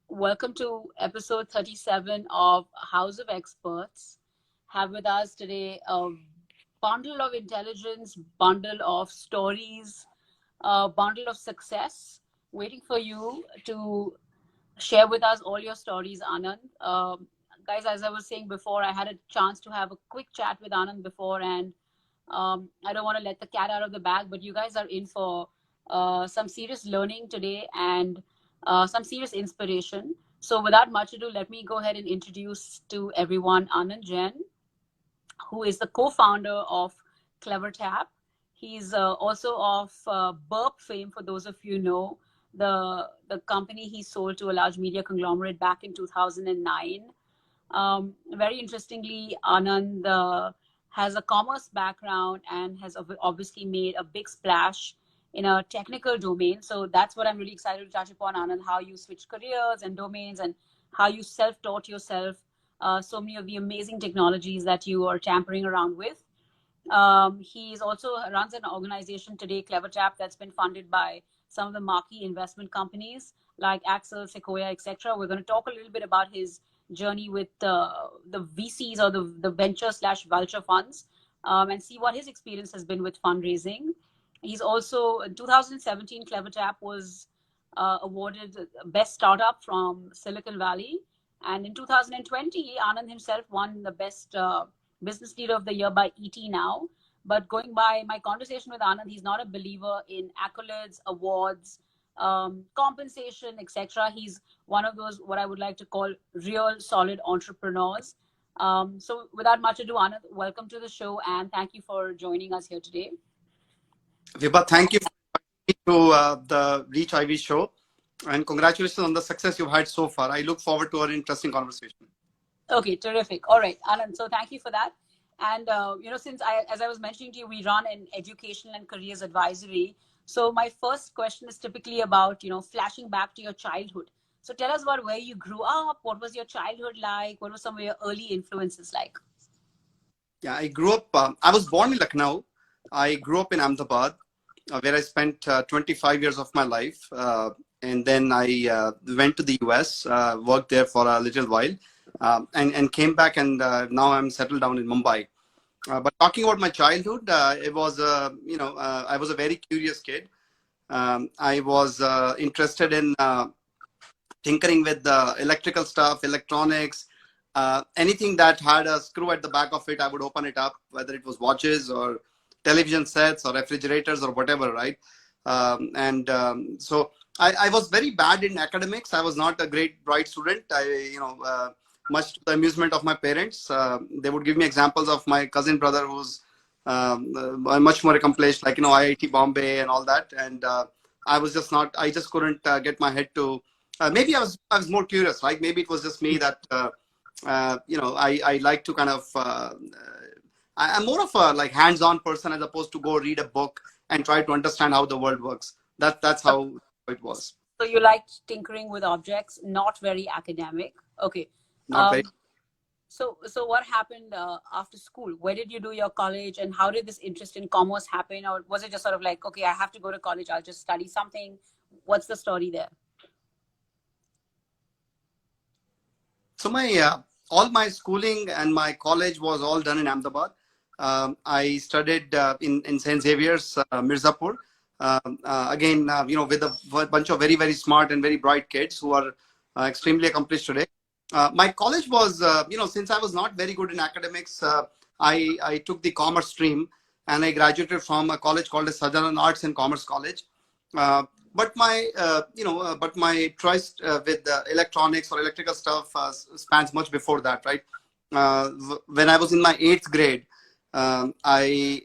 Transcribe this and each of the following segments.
Welcome to episode 37 of House of Experts. Have with us today a bundle of intelligence, bundle of stories, a bundle of success waiting for you to share with us all your stories, Anand. Guys, as I was saying before, I had a chance to have a quick chat with Anand before, and I don't want to let the cat out of the bag, but you guys are in for some serious learning today and some serious inspiration. So, without much ado, let me go ahead and introduce to everyone Anand Jen, who is the co-founder of CleverTap. He's also of Burp fame, for those of you know, the company he sold to a large media conglomerate back in 2009. Very interestingly, Anand has a commerce background and has obviously made a big splash in a technical domain. So that's what I'm really excited to touch upon, Anand, how you switch careers and domains and how you self-taught yourself so many of the amazing technologies that you are tampering around with. He's also runs an organization today, CleverTap, that's been funded by some of the marquee investment companies like Axel, Sequoia, etc. We're going to talk a little bit about his journey with the VCs or the venture slash vulture funds and see what his experience has been with fundraising. He's also, in 2017, CleverTap was awarded Best Startup from Silicon Valley. And in 2020, Anand himself won the Best Business Leader of the Year by ET Now. But going by my conversation with Anand, he's not a believer in accolades, awards, compensation, etc. He's one of those, what I would like to call real solid entrepreneurs. So without much ado, Anand, welcome to the show and thank you for joining us here today. Vibha, thank you for inviting me to the Reach IV show, and congratulations on the success you've had so far. I look forward to our interesting conversation. Okay, terrific. All right, Anand, so thank you for that. And, since as I was mentioning to you, we run an educational and careers advisory. So my first question is typically about, flashing back to your childhood. So tell us about where you grew up. What was your childhood like? What were some of your early influences like? Yeah, I grew up, I was born in Lucknow. I grew up in Ahmedabad, where I spent 25 years of my life. And then I went to the US, worked there for a little while, and came back, and now I'm settled down in Mumbai. But talking about my childhood, it was, I was a very curious kid. I was interested in tinkering with the electrical stuff, electronics, anything that had a screw at the back of it, I would open it up, whether it was watches or television sets or refrigerators or whatever, right? So I was very bad in academics. I was not a great, bright student. Much to the amusement of my parents, they would give me examples of my cousin brother who's much more accomplished, like, IIT Bombay and all that. And I was just not, I just couldn't get my head to, maybe I was more curious, right? Maybe it was just me that, I like to kind of, I'm more of a hands-on person as opposed to go read a book and try to understand how the world works. That's how it was. So you liked tinkering with objects, not very academic. Okay. Not very. So what happened after school? Where did you do your college, and how did this interest in commerce happen? Or was it just sort of like, okay, I have to go to college, I'll just study something? What's the story there? So my all my schooling and my college was all done in Ahmedabad. I studied in St. Xavier's, Mirzapur. Again, with a bunch of very, very smart and very bright kids who are extremely accomplished today. My college was, since I was not very good in academics, I took the commerce stream and I graduated from a college called the Southern Arts and Commerce College. But my choice with electronics or electrical stuff spans much before that, right? When I was in my 8th grade, I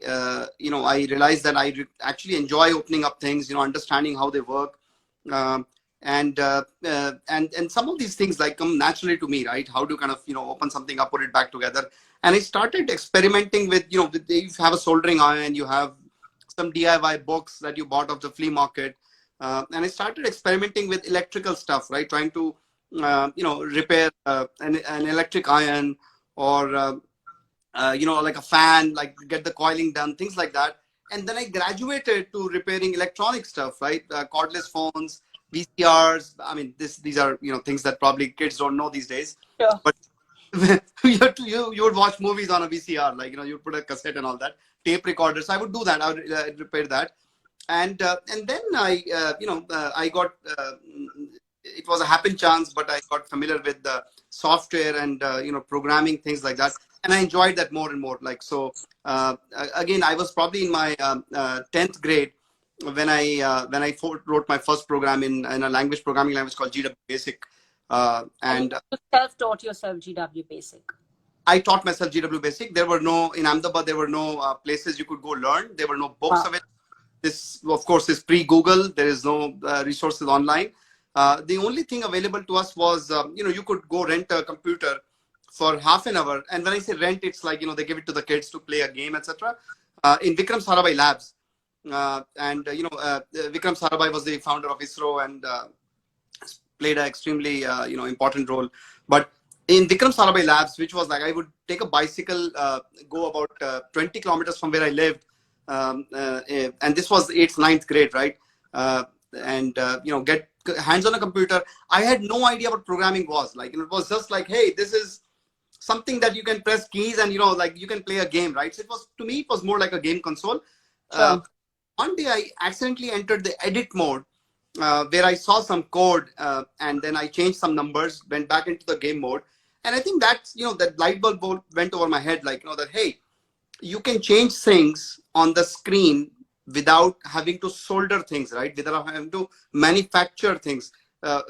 realized that I actually enjoy opening up things, understanding how they work. And some of these things come naturally to me, right? How to kind of, open something up, put it back together. And I started experimenting with, you have a soldering iron, you have some DIY books that you bought off the flea market. And I started experimenting with electrical stuff, right? Trying to, repair an electric iron or, like a fan, get the coiling done, things like that. And then I graduated to repairing electronic stuff, right? Cordless phones, VCRs. I mean, these are things that probably kids don't know these days. Sure. But you would watch movies on a VCR, like you put a cassette and all that, tape recorders. So I would do that. I would repair that, and then I got it was a happen chance, but I got familiar with the software and programming, things like that, and I enjoyed that more and more. Like so, again, I was probably in my 10th grade when I wrote my first program in a programming language called GW Basic, and you self-taught yourself GW Basic. I taught myself GW Basic. There were no in Ahmedabad. There were no places you could go learn. There were no books Wow. available. This, of course, is pre-Google. There is no resources online. The only thing available to us was, you could go rent a computer for half an hour. And when I say rent, it's like, they give it to the kids to play a game, etc. In Vikram Sarabhai Labs. Vikram Sarabhai was the founder of ISRO and played an extremely, important role. But in Vikram Sarabhai Labs, which was like, I would take a bicycle, go about 20 kilometers from where I lived. And this was 8th, 9th grade, right? Get hands on a computer. I had no idea what programming was. Like, it was just like, hey, this is something that you can press keys and, like you can play a game, right? So to me, it was more like a game console. Sure. One day I accidentally entered the edit mode where I saw some code and then I changed some numbers, went back into the game mode. And I think that's, that light bulb went over my head, like, that, hey, you can change things on the screen without having to solder things, right? Without having to manufacture things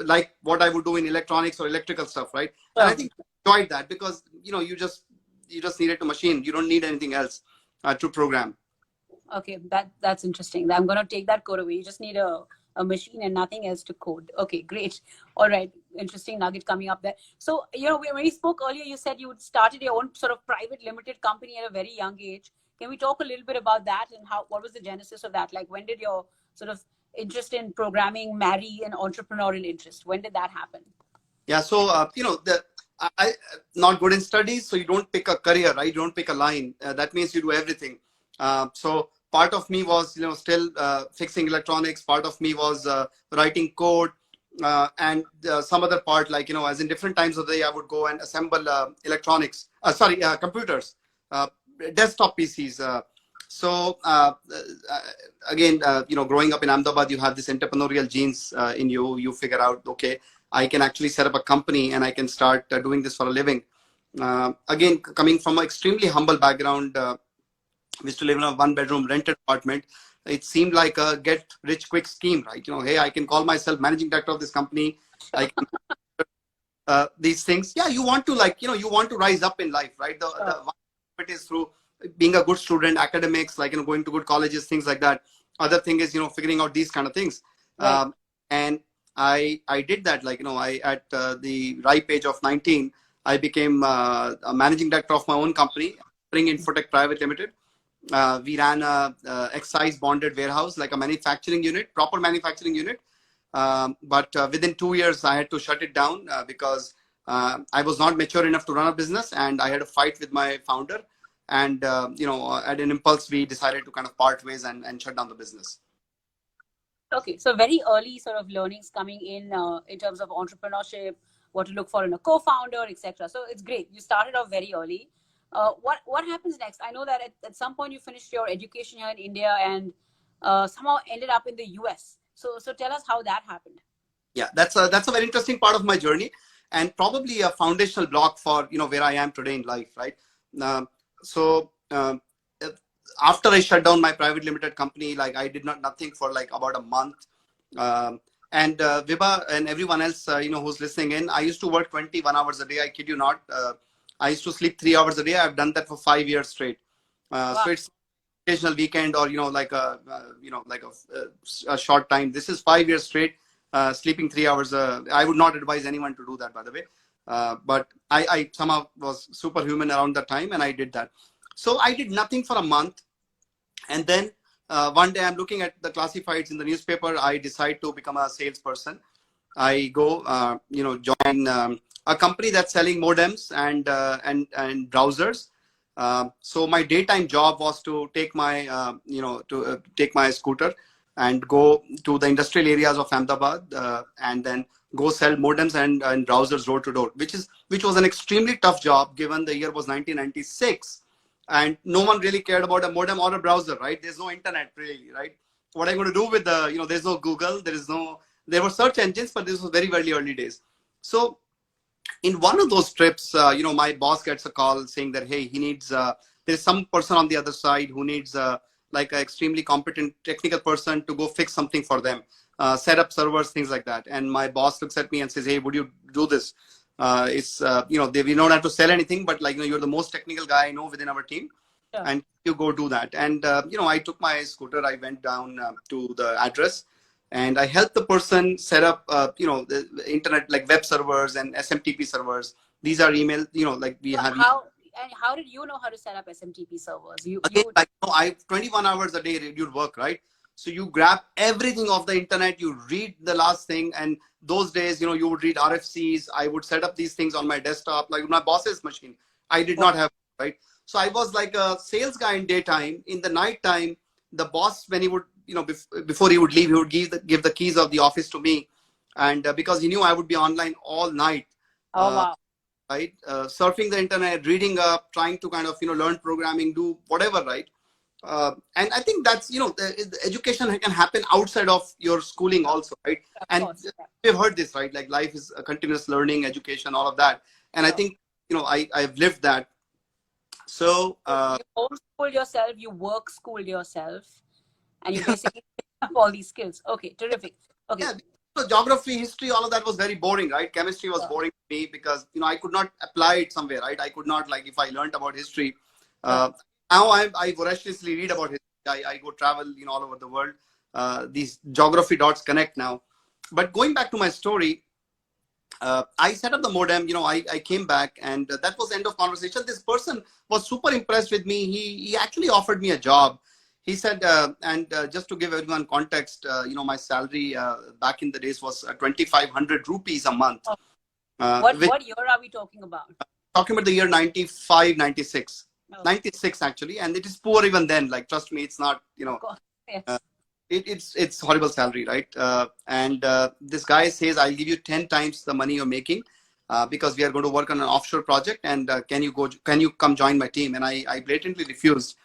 like what I would do in electronics or electrical stuff, right? Sure. And I think I enjoyed that because, you just needed a machine. You don't need anything else to program. Okay, that's interesting. I'm going to take that code away. You just need a machine and nothing else to code. Okay, great. All right. Interesting nugget coming up there. So, when we spoke earlier, you said you started your own sort of private limited company at a very young age. Can we talk a little bit about that and what was the genesis of that? Like, when did your sort of interest in programming marry an entrepreneurial interest? When did that happen? Yeah. So, I not good in studies, so you don't pick a career, right? You don't pick a line. That means you do everything. So part of me was, still fixing electronics. Part of me was writing code. And some other part, like, as in different times of the day, I would go and assemble computers, desktop PCs. Again, growing up in Ahmedabad, you have this entrepreneurial genes in you. You figure out, okay, I can actually set up a company and I can start doing this for a living. Again, coming from an extremely humble background, we used to live in a one-bedroom rented apartment. It seemed like a get-rich-quick scheme, right? Hey, I can call myself managing director of this company. I can these things. Yeah, you want to you want to rise up in life, right? The one it is through being a good student, academics, like going to good colleges, things like that. Other thing is figuring out these kind of things. Right. And I did that. Like I at the ripe age of 19, I became a managing director of my own company, Spring Infotech Private Limited. We ran a excise bonded warehouse, like a manufacturing unit, proper manufacturing unit. But within 2 years, I had to shut it down because I was not mature enough to run a business, and I had a fight with my founder. And at an impulse, we decided to kind of part ways and shut down the business. Okay, so very early sort of learnings coming in terms of entrepreneurship, what to look for in a co-founder, etc. So it's great. You started off very early. What happens next? I know that at some point you finished your education here in India and somehow ended up in the US. So tell us how that happened. Yeah, that's a very interesting part of my journey, and probably a foundational block for where I am today in life, right? After I shut down my private limited company, like I did nothing for like about a month. And Vibha and everyone else, who's listening in, I used to work 21 hours a day. I kid you not. I used to sleep 3 hours a day. I've done that for 5 years straight. Wow. So it's occasional weekend or like a short time. This is 5 years straight, sleeping 3 hours. I would not advise anyone to do that, by the way. But I somehow was superhuman around that time, and I did that. So I did nothing for a month, and then one day I'm looking at the classifieds in the newspaper. I decide to become a salesperson. I go, join a company that's selling modems and browsers. So my daytime job was to take my, take my scooter and go to the industrial areas of Ahmedabad, and then go sell modems and browsers door to door, which was an extremely tough job given the year was 1996, and no one really cared about a modem or a browser, right? There's no internet really, right? What are you going to do with the, there's no Google, there were search engines, but this was very, very early days. So in one of those trips, my boss gets a call saying that, hey, he needs, there's some person on the other side who needs like an extremely competent technical person to go fix something for them, set up servers, things like that. And my boss looks at me and says, hey, would you do this? We don't have to sell anything, but like, you're the most technical guy I know within our team. Sure. And you go do that. And, I took my scooter, I went down to the address, and I helped the person set up, the internet, like web servers and SMTP servers. These are email, like we have. How did you know how to set up SMTP servers? I 21 hours a day you'd work, right? So you grab everything off the internet, you read the last thing, and those days, you would read RFCs. I would set up these things on my desktop, like my boss's machine. I did not have, right? So I was like a sales guy in daytime. In the nighttime, the boss, when he would, before he would leave, he would give the keys of the office to me. And because he knew I would be online all night. Oh, wow. Right? Surfing the internet, reading up, trying to kind of, learn programming, do whatever, right? And I think that's, the education can happen outside of your schooling also, right? And we've heard this, right? Like life is a continuous learning, education, all of that. And I think, I've lived that. So you homeschool yourself, you work school yourself, and you basically have all these skills. Okay, terrific. Okay. Yeah. So geography, history, all of that was very boring, right? Chemistry was boring to me because, I could not apply it somewhere, right? I could not, like, if I learned about history, now I voraciously read about history. I go travel, all over the world. These geography dots connect now. But going back to my story, I set up the modem, I came back, and that was the end of conversation. This person was super impressed with me. He actually offered me a job. He said, just to give everyone context, my salary back in the days was 2,500 rupees a month. What year are we talking about? Talking about the year 95, 96. Oh. 96 actually, and it is poor even then. Like, trust me, it's not, yes. It's horrible salary, right? And this guy says, I'll give you 10 times the money you're making because we are going to work on an offshore project, and can you come join my team? And I blatantly refused.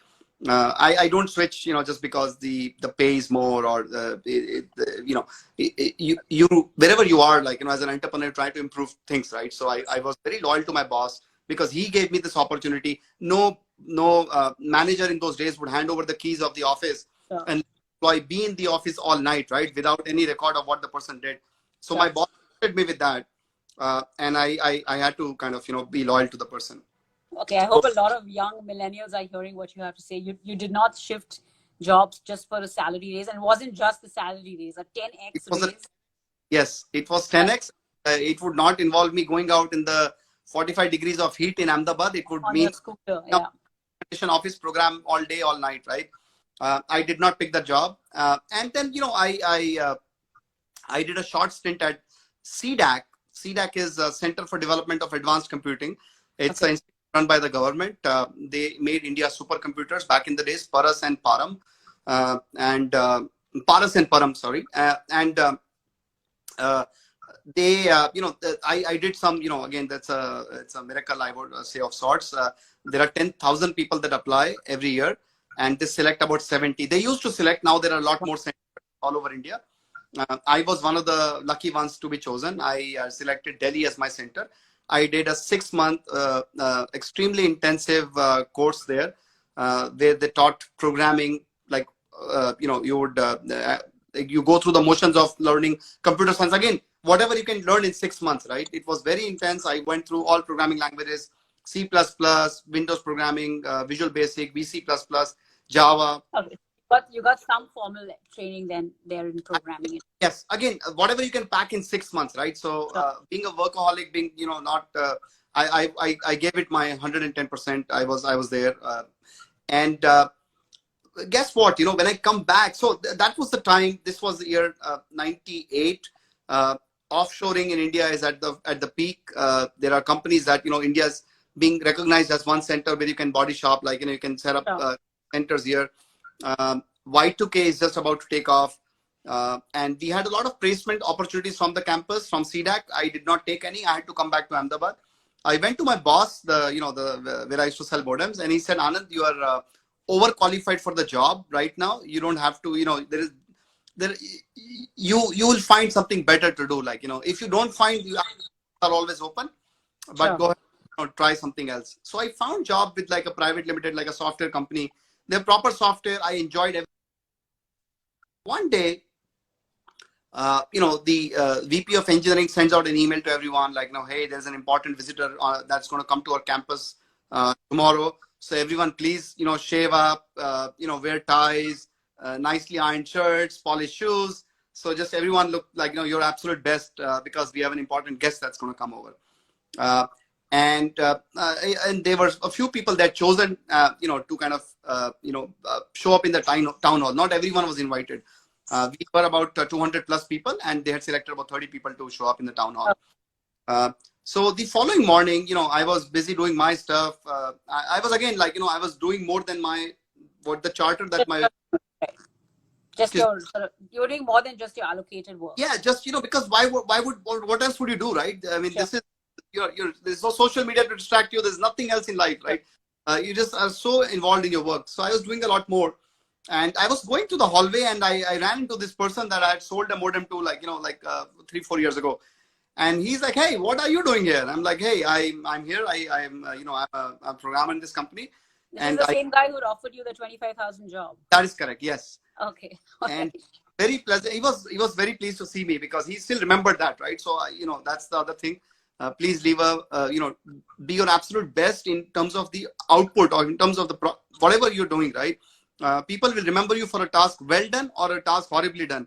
I don't switch, just because the pay is more, or you wherever you are, like, as an entrepreneur, try to improve things, right? So I was very loyal to my boss because he gave me this opportunity. No manager in those days would hand over the keys of the office and be in the office all night, right, without any record of what the person did. So my boss trusted me with that, and I had to kind of be loyal to the person. Okay, I hope a lot of young millennials are hearing what you have to say. You did not shift jobs just for a salary raise, and it wasn't just the salary raise, a 10x raise. Yes, it was 10x. It would not involve me going out in the 45 degrees of heat in Ahmedabad. It would mean office program all day, all night, right? I did not pick the job. And then, I did a short stint at CDAC. CDAC is a Center for Development of Advanced Computing. It's an institute run by the government. They made India supercomputers back in the days, Paras and Param. Sorry. I did some, again, it's a miracle, I would say, of sorts. There are 10,000 people that apply every year, and they select about 70. They used to select, now there are a lot more centers all over India. I was one of the lucky ones to be chosen. I selected Delhi as my center. I did a 6-month, extremely intensive course there, where they taught programming, like, you go through the motions of learning computer science. Again, whatever you can learn in 6 months, right? It was very intense. I went through all programming languages, C++, Windows programming, Visual Basic, VC++, Java. Okay. But you got some formal training then there in programming. Yes. Again, whatever you can pack in 6 months, right? So being a workaholic, being, not, I gave it my 110%. I was there. And guess what, when I come back, so that was the time, this was the year 98. Offshoring in India is at the peak. There are companies that, India's being recognized as one center where you can body shop, like, you can set up centers here. Y2K is just about to take off. And we had a lot of placement opportunities from the campus, from CDAC. I did not take any. I had to come back to Ahmedabad. I went to my boss, where I used to sell modems, and he said, Anand, you are overqualified for the job right now. You don't have to, there you will find something better to do. Like, if you don't find, you are always open, but Sure. go ahead, try something else. So I found job with like a private limited, like a software company. They're proper software. I enjoyed it. One day, the VP of engineering sends out an email to everyone like, hey, there's an important visitor that's going to come to our campus tomorrow. So everyone, please, shave up, wear ties, nicely ironed shirts, polished shoes. So just everyone look like, your absolute best because we have an important guest that's going to come over. Uh, and there were a few people that chosen, to kind of, show up in the town hall. Not everyone was invited. We were about 200 plus people, and they had selected about 30 people to show up in the town hall. So the following morning, I was busy doing my stuff. I was again, like, I was doing more than the charter that my... Just your you were doing more than just your allocated work. Yeah, just, because what else would you do, right? I mean, this is, there's no social media to distract you. There's nothing else in life, right? You just are so involved in your work. So I was doing a lot more. And I was going to the hallway, and I ran into this person that I had sold a modem to, like 3-4 years ago. And he's like, hey, what are you doing here? I'm like, hey, I'm here. I'm I'm a programmer in this company. This is the same guy who offered you the 25,000 job. That is correct. Yes. Okay. And very pleasant. He was very pleased to see me because he still remembered that, right? So that's the other thing. Please leave be your absolute best in terms of the output or in terms of the whatever you're doing, right? People will remember you for a task well done or a task horribly done.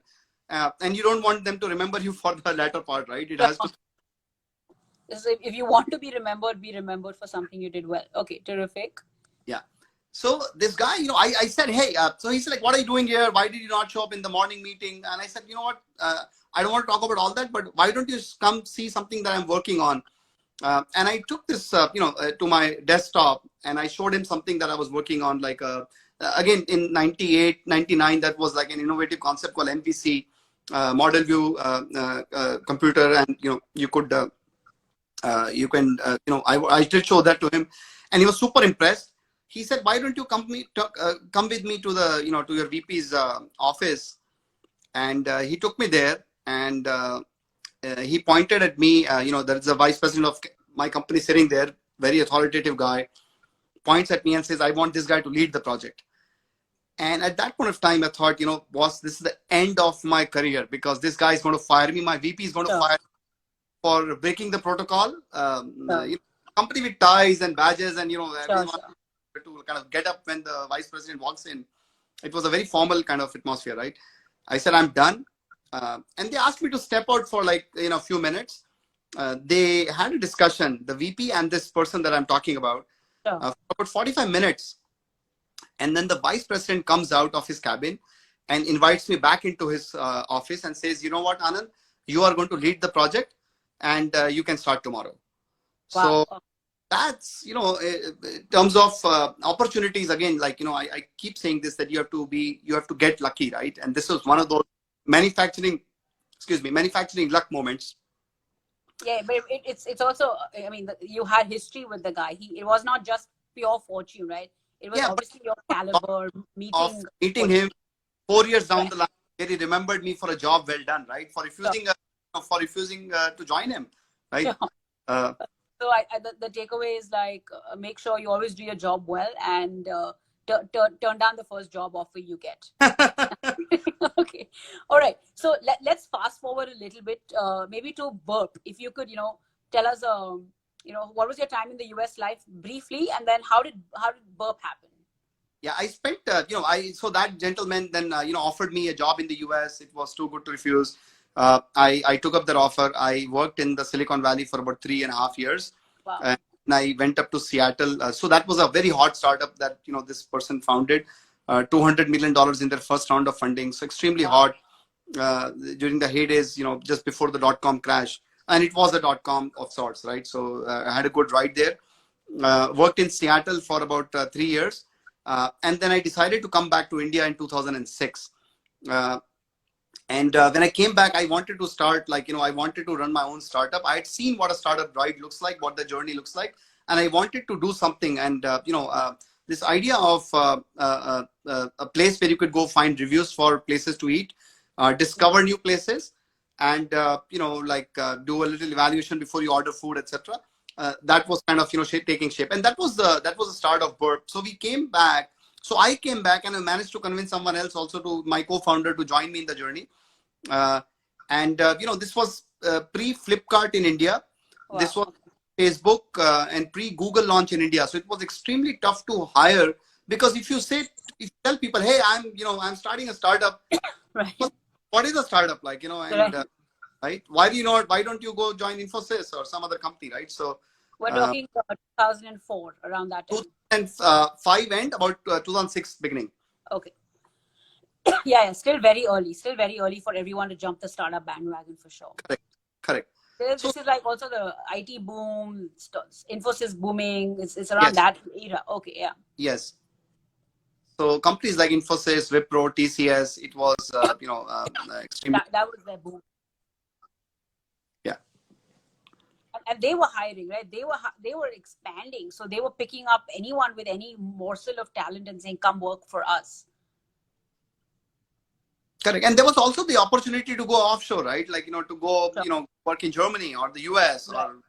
And you don't want them to remember you for the latter part, right? It has to. If you want to be remembered for something you did well. Okay, terrific. Yeah. So this guy, I said, hey, so he said, like, what are you doing here? Why did you not show up in the morning meeting? And I said, you know what? I don't want to talk about all that, but why don't you come see something that I'm working on? And I took this, to my desktop, and I showed him something that I was working on, like again, in 98, 99, that was like an innovative concept called MVC, model view computer. And, you could, I did show that to him, and he was super impressed. He said, why don't you come with me to the, to your VP's office? And he took me there, and he pointed at me, there's the vice president of my company sitting there, very authoritative guy, points at me and says, I want this guy to lead the project. And at that point of time, I thought, boss, this is the end of my career because this guy is going to fire me. My VP is going to fire me for breaking the protocol. Company with ties and badges and, everyone to kind of get up when the vice president walks in. It was a very formal kind of atmosphere, right? I said, I'm done. And they asked me to step out for like, a few minutes. They had a discussion, the VP and this person that I'm talking about, for about 45 minutes. And then the vice president comes out of his cabin and invites me back into his office and says, you know what, Anand, you are going to lead the project and you can start tomorrow. Wow. So that's, in terms of opportunities, again, like, I keep saying this, that you have to get lucky, right? And this was one of those manufacturing luck moments. Yeah, but it's also, I mean, you had history with the guy. It was not just pure fortune, right? It was obviously your caliber, meeting him 4 years down the line. He remembered me for a job well done, right? For refusing to join him, right? Sure. So the takeaway is like, make sure you always do your job well and turn down the first job offer you get. Okay. All right. So let's fast forward a little bit, maybe to Burp. If you could, tell us, what was your time in the US life briefly, and then how did Burp happen? Yeah, I spent, so that gentleman then, offered me a job in the US. It was too good to refuse. I took up that offer. I worked in the Silicon Valley for about 3.5 years. Wow. And I went up to Seattle. So that was a very hot startup that, this person founded. $200 million in their first round of funding. So extremely hot during the heydays, just before the dot-com crash. And it was a dot-com of sorts, right? So I had a good ride there. Worked in Seattle for about 3 years. And then I decided to come back to India in 2006. Uh, and when I came back, I wanted to start, like, I wanted to run my own startup. I had seen what a startup ride looks like, what the journey looks like, and I wanted to do something. And this idea of a place where you could go find reviews for places to eat, discover new places, and do a little evaluation before you order food, etc. That was kind of taking shape, and that was the start of Burp. So we came back. So I came back and I managed to convince someone else, also to my co-founder, to join me in the journey. Uh, and this was pre Flipkart in India. Wow. This was Facebook and pre Google launch in India. So it was extremely tough to hire, because if you tell people, hey, I'm starting a startup. Right. What is a startup like? Right? Why don't you go join Infosys or some other company, right? So we're talking about 2004, around that time. 2005 end, about 2006 beginning. Okay. Yeah, still very early for everyone to jump the startup bandwagon, for sure. Correct. This is like also the IT boom, Infosys booming. It's around that era. Okay, yeah. Yes. So companies like Infosys, Wipro, TCS, it was extremely. That was their boom. Yeah. And they were hiring, right? They were expanding, so they were picking up anyone with any morsel of talent and saying, "Come work for us." Correct. And there was also the opportunity to go offshore, right? Like, to go, work in Germany or the US or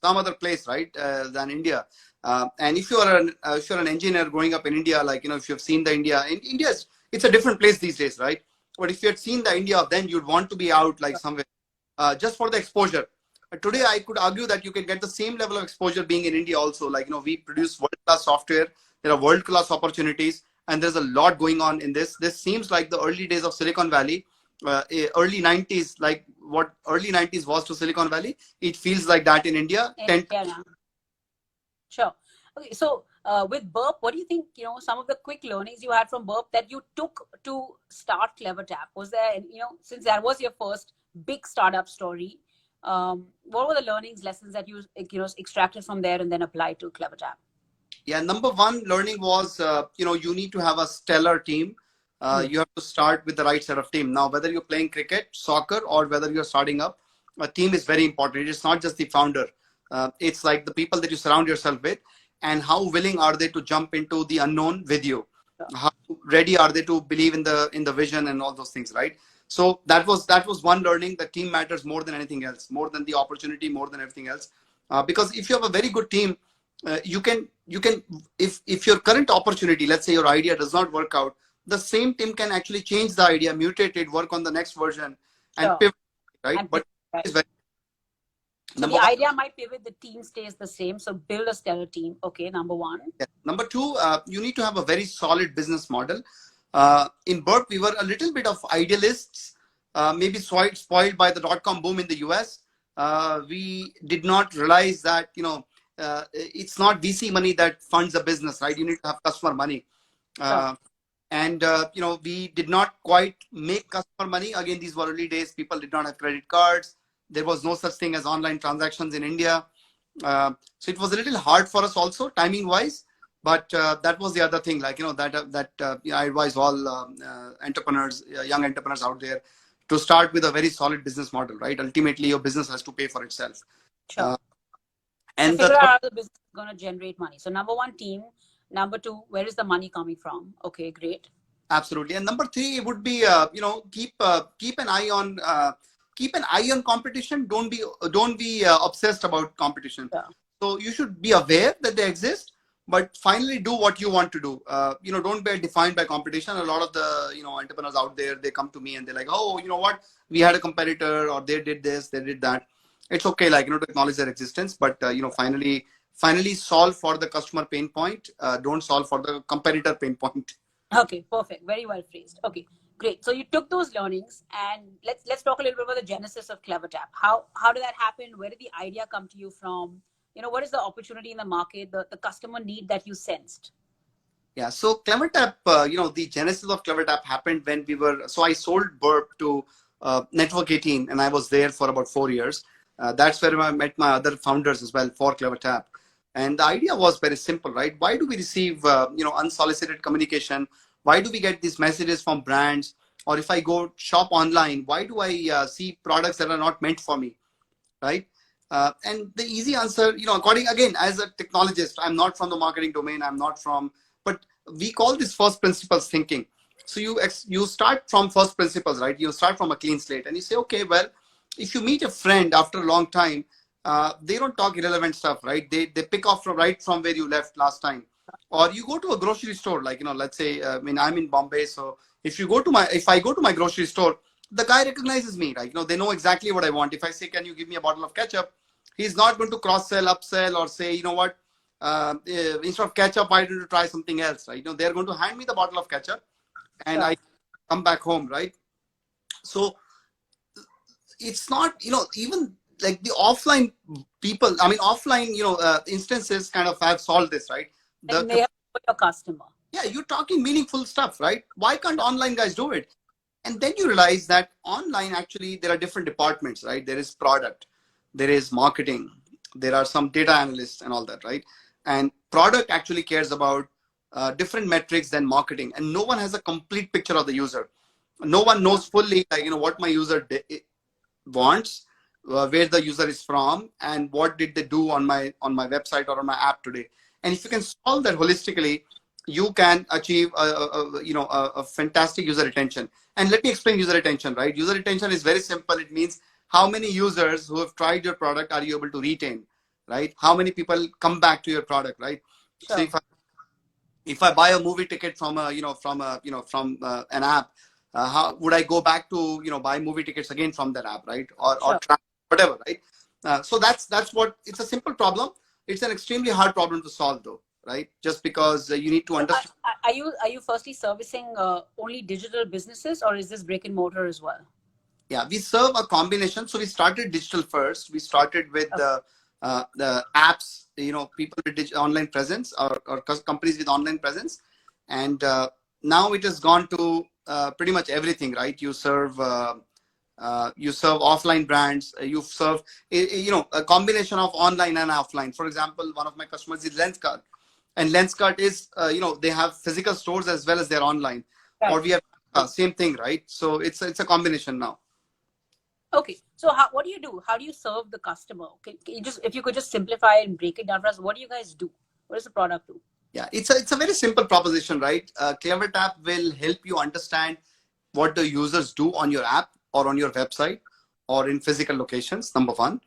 some other place, right? Than India. And if you're an engineer growing up in India, like, if you've seen the India, in India, it's a different place these days, right? But if you had seen the India of then, you'd want to be out like somewhere, just for the exposure. Today, I could argue that you can get the same level of exposure being in India also. Like, we produce world-class software. There are world-class opportunities. And there's a lot going on in this. This seems like the early days of Silicon Valley, early 90s, like what early 90s was to Silicon Valley. It feels like that in India. Yeah. Sure. Okay, so with Burp, what do you think, some of the quick learnings you had from Burp that you took to start CleverTap? Was there, since that was your first big startup story, what were the lessons that you extracted from there and then applied to CleverTap? Yeah, number one learning was, you need to have a stellar team. You have to start with the right set of team. Now, whether you're playing cricket, soccer, or whether you're starting up, a team is very important. It's not just the founder. It's like the people that you surround yourself with, and how willing are they to jump into the unknown with you? How ready are they to believe in the vision and all those things, right? So that was one learning. The team matters more than anything else, more than the opportunity, more than everything else. Because if you have a very good team, you can if your current opportunity, let's say your idea does not work out, the same team can actually change the idea, mutate it, work on the next version, and pivot, right? But it's very, so the idea might pivot, the team stays the same. So build a stellar team. Okay, number one. Yeah. Number two, you need to have a very solid business model. In Burp, we were a little bit of idealists, maybe spoiled by the dot-com boom in the US. We did not realize that it's not VC money that funds a business, right? You need to have customer money. And we did not quite make customer money. Again, these were early days. People did not have credit cards. There was no such thing as online transactions in India. So it was a little hard for us also, timing wise. But that was the other thing, like, I advise all entrepreneurs, young entrepreneurs out there, to start with a very solid business model, right? Ultimately, your business has to pay for itself. Sure. And figure out how the business is going to generate money. So number one, team. Number two, where is the money coming from? Okay, great. Absolutely. And number three would be, keep an eye on competition. Don't be obsessed about competition. Yeah. So you should be aware that they exist, but finally do what you want to do. Don't be defined by competition. A lot of the entrepreneurs out there, they come to me and they're like, oh, you know what? We had a competitor, or they did this, they did that. It's okay, like, to acknowledge their existence, but finally solve for the customer pain point. Don't solve for the competitor pain point. Okay, perfect. Very well phrased. Okay, great. So you took those learnings, and let's talk a little bit about the genesis of CleverTap. How did that happen? Where did the idea come to you from? What is the opportunity in the market, the customer need that you sensed? Yeah, so CleverTap, the genesis of CleverTap happened when I sold Burp to Network 18, and I was there for about 4 years. That's where I met my other founders as well for CleverTap. And the idea was very simple, right? Why do we receive unsolicited communication? Why do we get these messages from brands? Or if I go shop online, why do I see products that are not meant for me, right? And the easy answer, according, again, as a technologist, I'm not from the marketing domain, I'm not from, but we call this first principles thinking. So you start from first principles, right? You start from a clean slate and you say, okay, well, if you meet a friend after a long time, they don't talk irrelevant stuff, right? They pick off from right from where you left last time. Or you go to a grocery store, like, let's say, I'm in Bombay. So if I go to my grocery store, the guy recognizes me, right? They know exactly what I want. If I say, can you give me a bottle of ketchup? He's not going to cross sell, upsell, or say, you know what, instead of ketchup, why don't you try something else, right? They're going to hand me the bottle of ketchup and Sure. I come back home, right? So it's not, even like the offline people, I mean, offline, instances kind of have solved this, right? And The they have your customer. Yeah, you're talking meaningful stuff, right? Why can't online guys do it? And then you realize that online, actually, there are different departments, right? There is product, there is marketing, there are some data analysts and all that, right? And product actually cares about different metrics than marketing, and no one has a complete picture of the user. No one knows fully, like, what my user wants, where the user is from, and what did they do on my website or on my app today. And if you can solve that holistically, you can achieve a fantastic user retention. And let me explain user retention, right? User retention is very simple. It means how many users who have tried your product are you able to retain, right? How many people come back to your product, right? So Sure. if I buy a movie ticket from an app, how would I go back to buy movie tickets again from that app, right? Or Sure. whatever, right? So that's what, it's a simple problem. It's an extremely hard problem to solve, though, right? Just because you need to So understand. are you firstly servicing only digital businesses, or is this brick and mortar as well? Yeah, we serve a combination. So we started digital first. We started with Okay. the apps, people with online presence, or companies with online presence, and now it has gone to pretty much everything, right? You serve offline brands. You serve a combination of online and offline. For example, one of my customers is Lenskart, and Lenskart is they have physical stores as well as their online. Or Right. we have same thing, right? So it's a combination now. Okay. So what do you do? How do you serve the customer? Can you just, if you could just simplify and break it down for us, what do you guys do? What does the product do? Yeah, it's a very simple proposition, right? CleverTap will help you understand what the users do on your app or on your website or in physical locations, number one.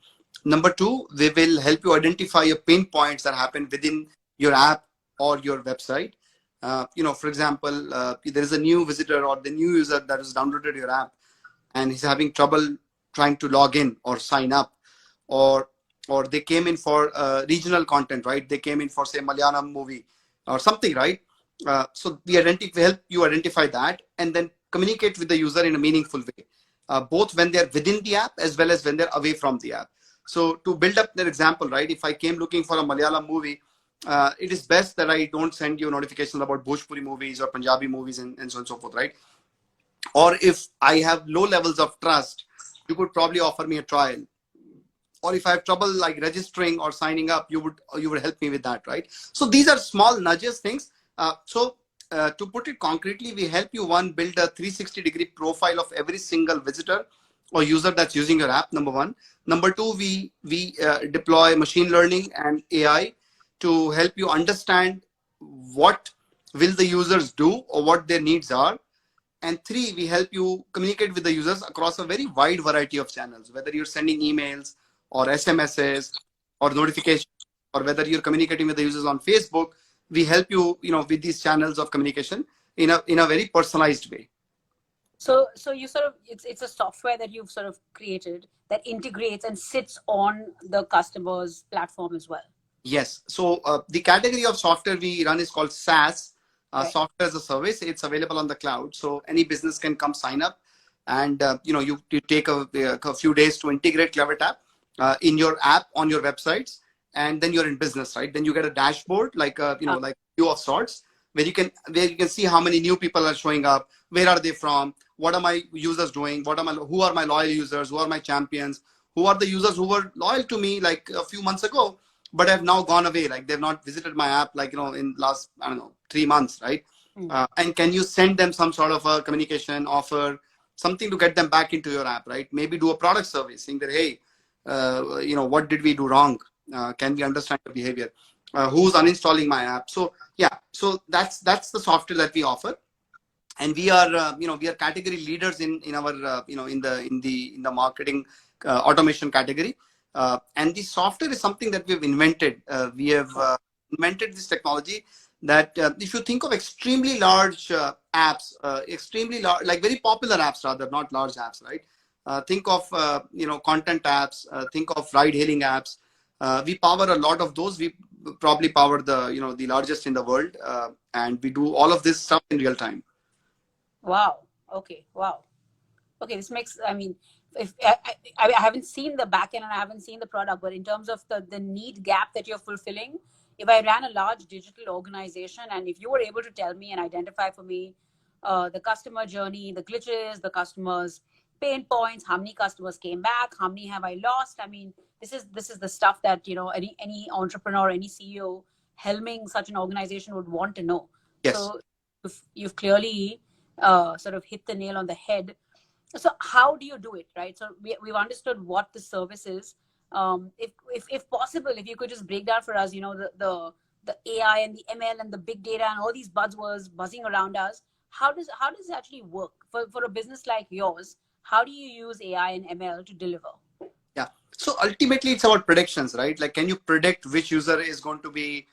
Number two, they will help you identify your pain points that happen within your app or your website. For example, there is a new visitor or the new user that has downloaded your app and he's having trouble trying to log in or sign up, or they came in for regional content, right? They came in for, say, Malayalam movie or something, right? So we help you identify that and then communicate with the user in a meaningful way, both when they're within the app as well as when they're away from the app. So to build up that example, right? If I came looking for a Malayalam movie, it is best that I don't send you notifications about Bhojpuri movies or Punjabi movies and so on and so forth, right? Or if I have low levels of trust, you could probably offer me a trial. Or if I have trouble like registering or signing up, you would help me with that, right? So these are small nudges, things. To put it concretely, we help you, one, build a 360-degree profile of every single visitor or user that's using your app. Number one. Number two, we deploy machine learning and AI to help you understand what will the users do or what their needs are. And three, we help you communicate with the users across a very wide variety of channels, whether you're sending emails or SMSs or notifications, or whether you're communicating with the users on Facebook. We help you, with these channels of communication in a very personalized way. So you sort of, it's a software that you've sort of created that integrates and sits on the customer's platform as well. Yes. So the category of software we run is called SaaS, Right. software as a service. It's available on the cloud, so any business can come sign up, and you take a few days to integrate CleverTap in your app on your websites, and then you're in business, right? Then you get a dashboard like like view of sorts, where you can see how many new people are showing up, where are they from, what are my users doing, who are my loyal users, who are my champions, who are the users who were loyal to me like a few months ago, but have now gone away. Like they've not visited my app, like, in last, I don't know, 3 months, right? And can you send them some sort of a communication offer, something to get them back into your app, right? Maybe do a product survey saying that, hey, what did we do wrong? Can we understand the behavior? Who's uninstalling my app? So yeah, so that's the software that we offer, and we are we are category leaders in our in the marketing automation category. And the software is something that we've invented. We have invented this technology that if you think of extremely large apps, extremely large, like very popular apps rather, not large apps, right? Think of content apps, think of ride hailing apps. We power a lot of those. We probably power the largest in the world, and we do all of this stuff in real time. Wow. Okay. Wow. Okay. This makes, I mean, if I haven't seen the back end and I haven't seen the product, but in terms of the need gap that you're fulfilling, if I ran a large digital organization and if you were able to tell me and identify for me the customer journey, the glitches, the customers' pain points, how many customers came back, how many have I lost? I mean, this is the stuff that any entrepreneur, any CEO helming such an organization would want to know. Yes. So you've clearly sort of hit the nail on the head. So how do you do it, right? So we've understood what the service is. If possible, if you could just break down for us, the AI and the ML and the big data and all these buzzwords buzzing around us, how does it actually work for a business like yours? How do you use AI and ML to deliver? Yeah. So ultimately, it's about predictions, right? Like, can you predict which user is going to be,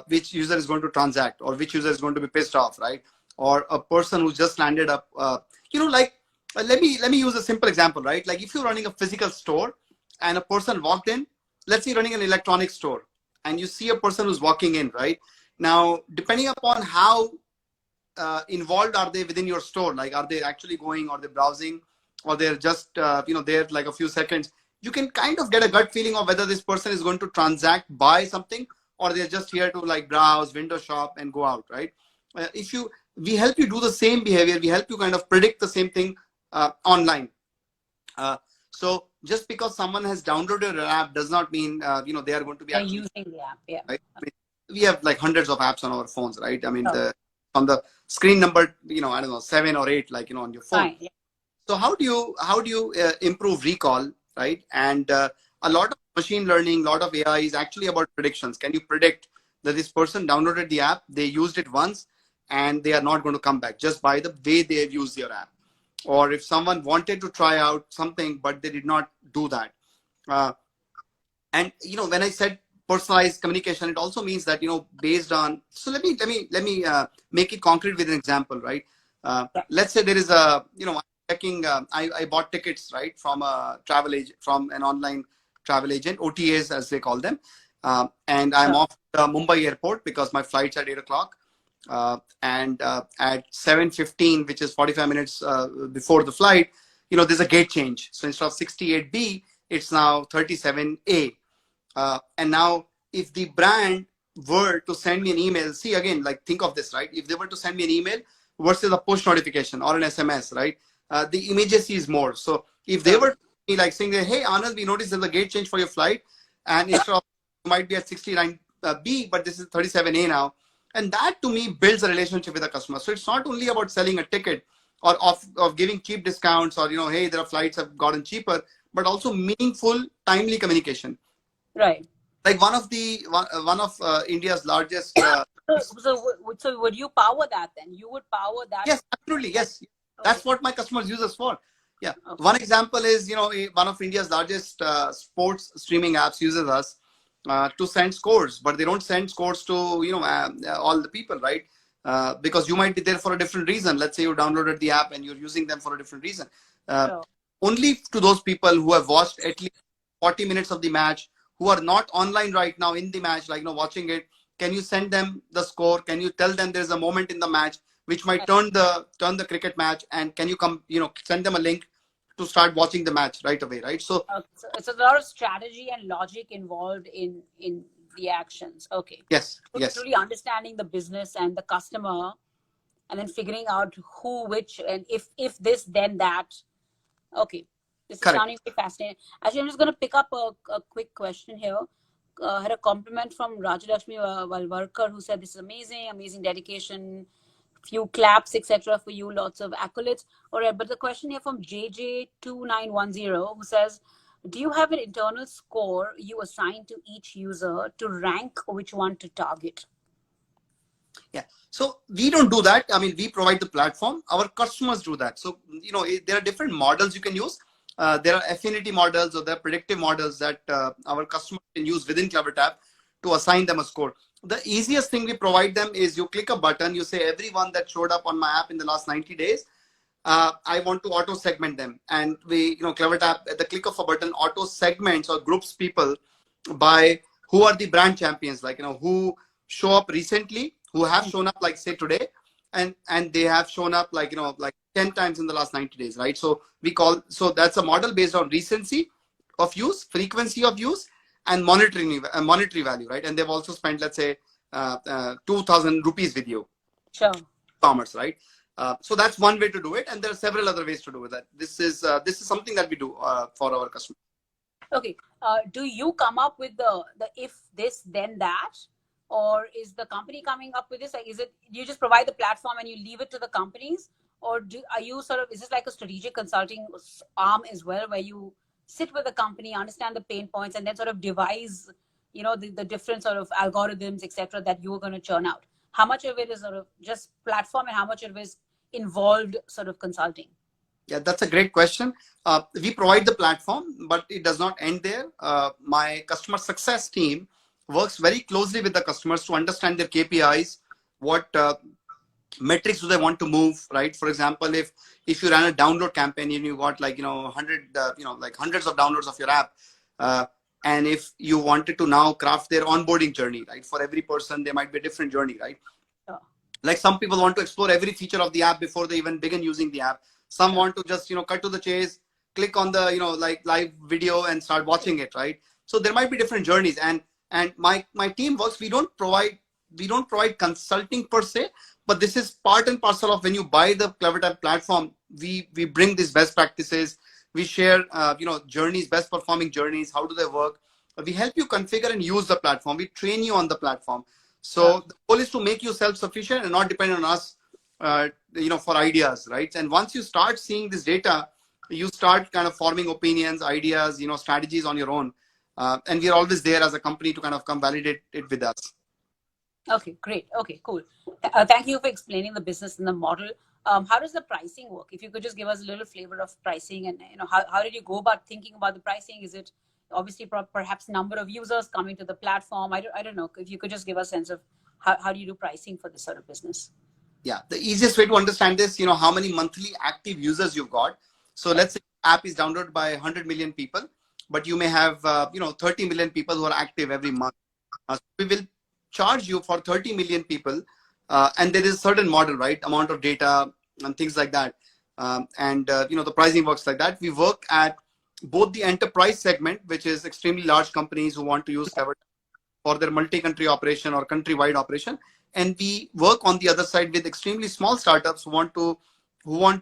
which user is going to transact, or which user is going to be pissed off, right? Or a person who just landed up, let me use a simple example, right? Like if you're running a physical store and a person walked in, let's say running an electronic store, and you see a person who's walking in, right? Now, depending upon how involved are they within your store, like are they actually going, or they're browsing, or they're just there like a few seconds, you can kind of get a gut feeling of whether this person is going to transact, buy something, or they're just here to like browse, window shop, and go out, right? If you We help you do the same behavior, we help you kind of predict the same thing online. So just because someone has downloaded an app does not mean they are going to be They're actually, using the app, yeah. right? I mean, we have like hundreds of apps on our phones, right? I mean, Oh, the on the screen number, I don't know, 7 or 8, like on your phone. fine, yeah. So how do you improve recall, right? And a lot of machine learning, a lot of AI is actually about predictions. Can you predict that this person downloaded the app, they used it once, and they are not going to come back just by the way they have used your app? Or if someone wanted to try out something but they did not do that, uh, and when I said personalized communication, it also means that based on, so let me make it concrete with an example, right? Let's say there is a I'm checking, I bought tickets, right, from a travel agent, from an online travel agent, OTAs as they call them. And I'm Sure. off the Mumbai airport because my flight's at 8 o'clock. And at 7:15, which is 45 minutes before the flight, there's a gate change. So instead of 68B, it's now 37A. And now, if the brand were to send me an email, see again, like think of this, right? If they were to send me an email versus a push notification or an SMS, right? The immediacy is more. So if they were to be like saying, that, hey, Anand, we noticed there's a gate change for your flight, and instead of you might be at 69B, but this is 37A now. And that to me builds a relationship with the customer. So it's not only about selling a ticket or of giving cheap discounts, or, hey, their flights have gotten cheaper, but also meaningful, timely communication. Right. Like one of India's largest. So would you power that then? You would power that? Yes, absolutely. Yes, Okay. that's what my customers use us for. Yeah. Okay. One example is one of India's largest sports streaming apps uses us to send scores, but they don't send scores to all the people, right? Because you might be there for a different reason. Let's say you downloaded the app and you're using them for a different reason. Uh, Sure. Only to those people who have watched at least 40 minutes of the match, who are not online right now in the match, like watching it, can you send them the score? Can you tell them there's a moment in the match which might turn the cricket match, and can you send them a link to start watching the match right away, right? So So it's a lot of strategy and logic involved in the actions. Okay. yes, So yes, truly understanding the business and the customer, and then figuring out who, which, and if this, then that. Okay. This is correct. sounding very fascinating. Actually, I'm just going to pick up a quick question here. had a compliment from Rajalakshmi Valvarkar, who said this is amazing, amazing dedication, few claps, etc. for you, lots of accolades. All right, but the question here from JJ2910, who says, do you have an internal score you assign to each user to rank which one to target? Yeah. So we don't do that. I mean, we provide the platform. Our customers do that. So, there are different models you can use. There are affinity models or there are predictive models that our customers can use within CleverTap to assign them a score. The easiest thing we provide them is you click a button, you say everyone that showed up on my app in the last 90 days, I want to auto segment them. And we, CleverTap at the click of a button auto segments or groups people by who are the brand champions, like, who show up recently, who have shown up like say today, and they have shown up like, like 10 times in the last 90 days, right? So so that's a model based on recency of use, frequency of use, and monetary value, right? And they've also spent, let's say, 2,000 rupees with you. Sure. Commerce, right? So that's one way to do it, and there are several other ways to do that. This is something that we do for our customers. Okay. Do you come up with the if this then that, or is the company coming up with this? Like, is it you just provide the platform and you leave it to the companies, or are you is this like a strategic consulting arm as well, where you sit with the company, understand the pain points, and then sort of devise, the different sort of algorithms, etc., that you're going to churn out? How much of it is sort of just platform, and how much of it is involved sort of consulting? Yeah, that's a great question. We provide the platform, but it does not end there. My customer success team works very closely with the customers to understand their KPIs, what metrics do they want to move, right? For example, if you ran a download campaign and you got like, 100, like hundreds of downloads of your app, and if you wanted to now craft their onboarding journey, right? For every person, there might be a different journey, right? Like some people want to explore every feature of the app before they even begin using the app. Some want to just, cut to the chase, click on the, like live video and start watching it, right? So there might be different journeys. And my team works, we don't provide consulting per se, but this is part and parcel of when you buy the CleverTap platform, we bring these best practices. We share, journeys, best performing journeys. How do they work? We help you configure and use the platform. We train you on the platform. So the goal is to make you self-sufficient and not depend on us, for ideas, right? And once you start seeing this data, you start kind of forming opinions, ideas, strategies on your own. And we're always there as a company to kind of come validate it with us. Okay, great. Okay, cool. Thank you for explaining the business and the model. How does the pricing work? If you could just give us a little flavor of pricing, and how did you go about thinking about the pricing? Is it obviously perhaps number of users coming to the platform? I don't know. If you could just give a sense of how do you do pricing for this sort of business? Yeah, the easiest way to understand this, how many monthly active users you've got. So let's say app is downloaded by 100 million people, but you may have 30 million people who are active every month. So we will charge you for 30 million people, and there is a certain model, right? Amount of data and things like that. The pricing works like that. We work at both the enterprise segment, which is extremely large companies who want to use CleverTap for their multi-country operation or country-wide operation. And we work on the other side with extremely small startups who want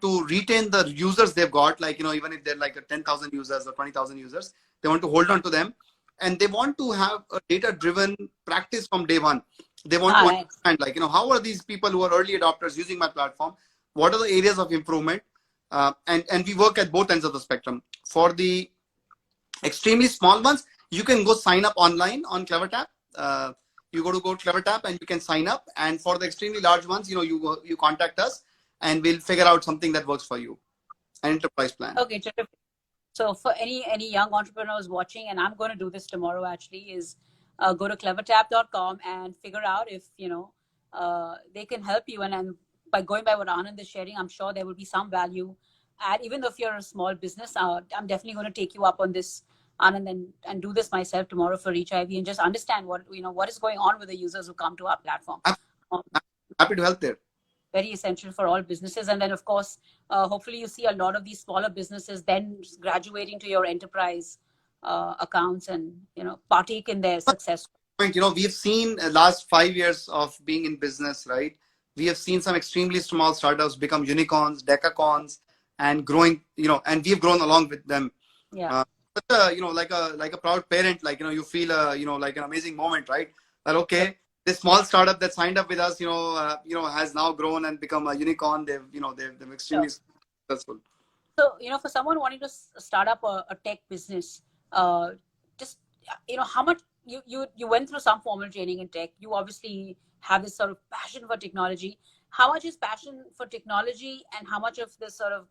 to retain the users they've got, like, even if they're like 10,000 users or 20,000 users, they want to hold on to them. And they want to have a data-driven practice from day one. They want to understand, like, how are these people who are early adopters using my platform? What are the areas of improvement? And we work at both ends of the spectrum. For the extremely small ones, you can go sign up online on CleverTap. You go to CleverTap and you can sign up. And for the extremely large ones, you contact us and we'll figure out something that works for you. An enterprise plan. Okay, terrific. So for any young entrepreneurs watching, and I'm going to do this tomorrow actually, is go to clevertap.com and figure out if they can help you. And by going by what Anand is sharing, I'm sure there will be some value. And even though if you're a small business, I'm definitely going to take you up on this, Anand, and do this myself tomorrow for Reach IV and just understand what is going on with the users who come to our platform. Happy to help there. Very essential for all businesses. And then, of course, hopefully you see a lot of these smaller businesses then graduating to your enterprise accounts and, partake in their success. We've seen last 5 years of being in business, right? We have seen some extremely small startups become unicorns, decacorns, and growing, and we've grown along with them. Yeah. like a proud parent, like, you feel, like an amazing moment, right? That, okay, this small startup that signed up with us, has now grown and become a unicorn. They're Sure. extremely successful. So, for someone wanting to start up a tech business, uh, just, how much you went through some formal training in tech. You obviously have this sort of passion for technology. How much is passion for technology, and how much of this sort of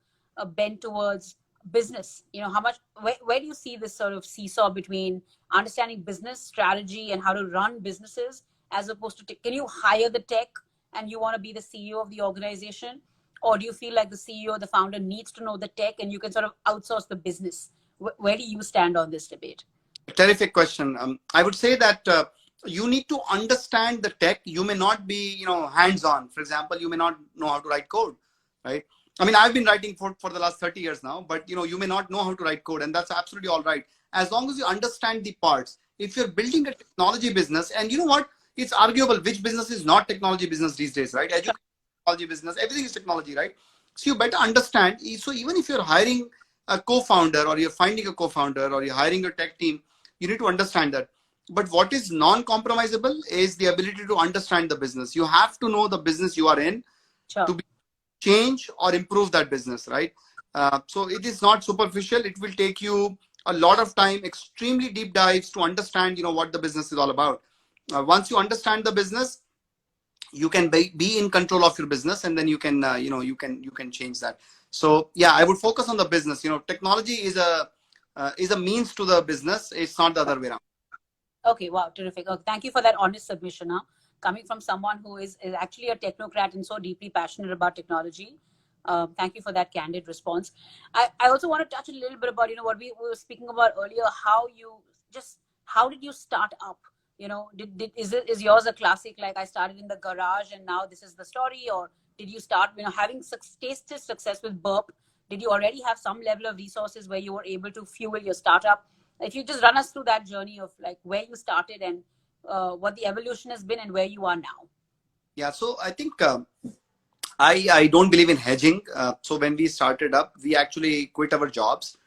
bent towards business? How much, where do you see this sort of seesaw between understanding business strategy and how to run businesses, as opposed to can you hire the tech and you want to be the CEO of the organization? Or do you feel like the CEO, the founder needs to know the tech and you can sort of outsource the business? Where do you stand on this debate? Terrific question. I would say that you need to understand the tech. You may not be, hands-on. For example, you may not know how to write code, right? I mean, I've been writing for the last 30 years now, but you may not know how to write code, and that's absolutely all right. As long as you understand the parts. If you're building a technology business, and you know what, it's arguable which business is not technology business these days, right? Education, technology business, everything is technology, right? So you better understand. So even if you're hiring a co-founder, or you're finding a co-founder, or you're hiring a tech team, you need to understand that. But what is non-compromisable is the ability to understand the business. You have to know the business you are in Sure. to change or improve that business, right? So it is not superficial. It will take you a lot of time, extremely deep dives to understand, what the business is all about. Once you understand the business, you can be in control of your business, and then you can, you can change that. So yeah, I would focus on the business. Technology is a means to the business. It's not the other way around. Okay, wow, terrific. Thank you for that honest submission. Huh? Coming from someone who is actually a technocrat and so deeply passionate about technology. Thank you for that candid response. I also want to touch a little bit about, what we were speaking about earlier, how did you start up? Is yours a classic, like I started in the garage and now this is the story? Or did you start, having tasted success with Burp? Did you already have some level of resources where you were able to fuel your startup? If you just run us through that journey of like where you started and what the evolution has been and where you are now. Yeah, so I think I don't believe in hedging. So when we started up, we actually quit our jobs.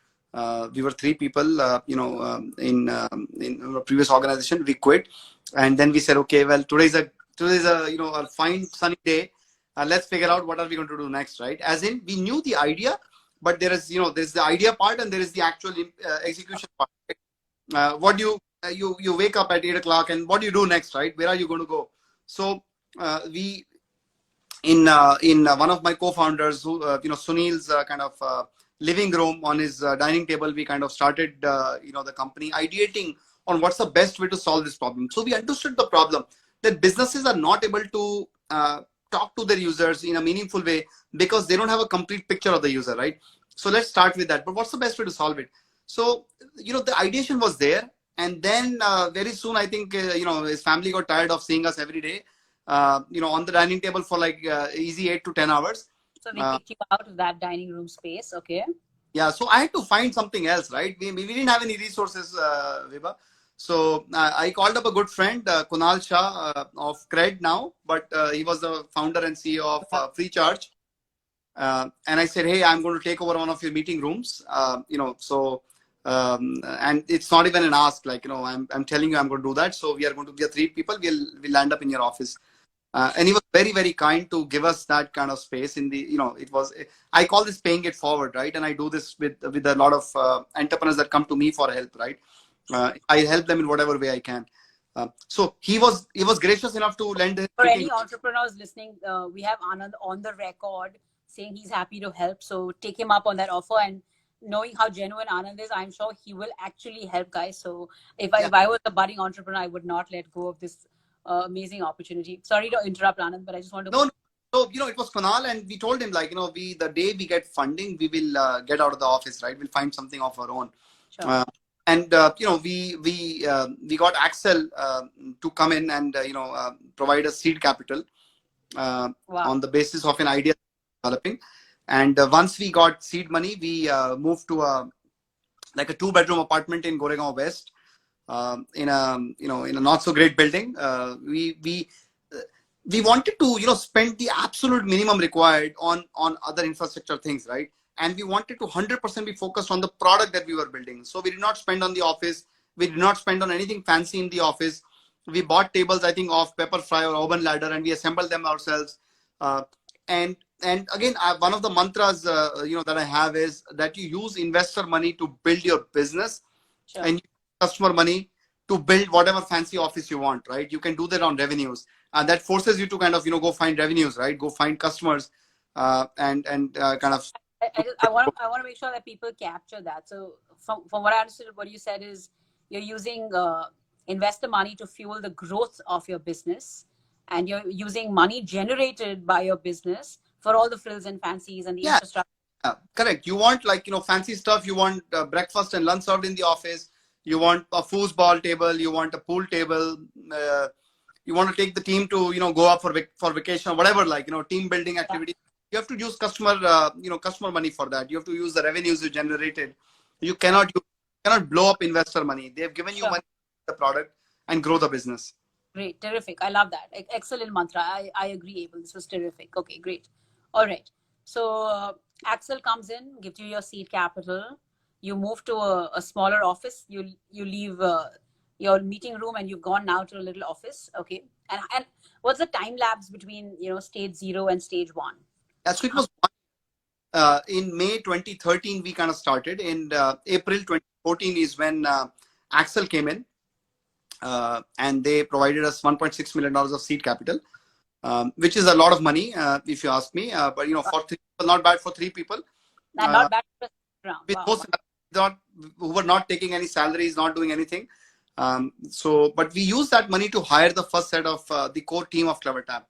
We were three people, in our previous organization. We quit, and then we said, okay, well, today's a a fine sunny day. Let's figure out what are we going to do next, right? As in, we knew the idea, but there's the idea part and there is the actual execution part. Right? What do you wake up at 8 o'clock, and what do you do next, right? Where are you going to go? So we in one of my co-founders, who Sunil's kind of living room, on his dining table, we kind of started the company, ideating on what's the best way to solve this problem. So we understood the problem that businesses are not able to talk to their users in a meaningful way because they don't have a complete picture of the user, right? So let's start with that. But what's the best way to solve it? So the ideation was there, and then very soon, I think his family got tired of seeing us every day, on the dining table for like easy 8 to 10 hours. So they Uh, kicked you out of that dining room space. Okay. yeah, so I had to find something else, right? We didn't have any resources, Vibha. So I called up a good friend, Kunal Shah, of Cred now, but he was the founder and CEO of Free Charge. And I said, hey, I'm going to take over one of your meeting rooms. And it's not even an ask, like, I'm telling you I'm going to do that. So we are going to be three people. We'll land up in your office. And he was very, very kind to give us that kind of space in the, it was, I call this paying it forward, right? And I do this with a lot of entrepreneurs that come to me for help, right? I help them in whatever way I can. So he was gracious enough to lend his For meeting. any entrepreneurs listening, we have Anand on the record saying he's happy to help. So take him up on that offer, and knowing how genuine Anand is, I'm sure he will actually help, guys. So Yeah. if I was a budding entrepreneur, I would not let go of this amazing opportunity. Sorry to interrupt, Anand, but I just want to. No, no. So, it was Kunal, and we told him, like, the day we get funding, we will get out of the office, right? We'll find something of our own. Sure. And we got Axel to come in and provide us seed capital Wow. on the basis of an idea developing. And once we got seed money, we moved to a 2-bedroom apartment in Goregaon West, in a not so great building. We wanted to spend the absolute minimum required on other infrastructure things, right? and we wanted to 100% be focused on the product that we were building. So we did not spend on the office. We did not spend on anything fancy in the office. We bought tables, I think, off Pepperfry or Urban Ladder, and we assembled them ourselves. Uh, and again, one of the mantras that I have is that you use investor money to build your business, Sure. and customer money to build whatever fancy office you want, right? You can do that on revenues, and that forces you to kind of go find revenues, right? Go find customers, and kind of. I want to make sure that people capture that. So from what I understood, what you said is you're using investor money to fuel the growth of your business, and you're using money generated by your business for all the frills and fancies and the Yeah, infrastructure. correct. You want fancy stuff. You want breakfast and lunch served in the office. You want a foosball table. You want a pool table. You want to take the team to go up for vacation or whatever, like team building activity. You have to use customer money for that. You have to use the revenues you generated. You cannot blow up investor money. They have given you money for the product and grow the business. Great, terrific. I love that. Excellent mantra. I agree, Abel. This was terrific. Okay, great. All right. So Axel comes in, gives you your seed capital. You move to a smaller office. You leave your meeting room, and you've gone now to a little office. Okay. And what's the time lapse between stage 0 and stage 1? So it was in May 2013 we kind of started. In April 2014 is when Axel came in, and they provided us $1.6 million of seed capital, which is a lot of money, if you ask me. But for 3 people, not bad for 3 people. Not bad for round. With Wow. who were not taking any salaries, not doing anything. But we used that money to hire the first set of the core team of CleverTap.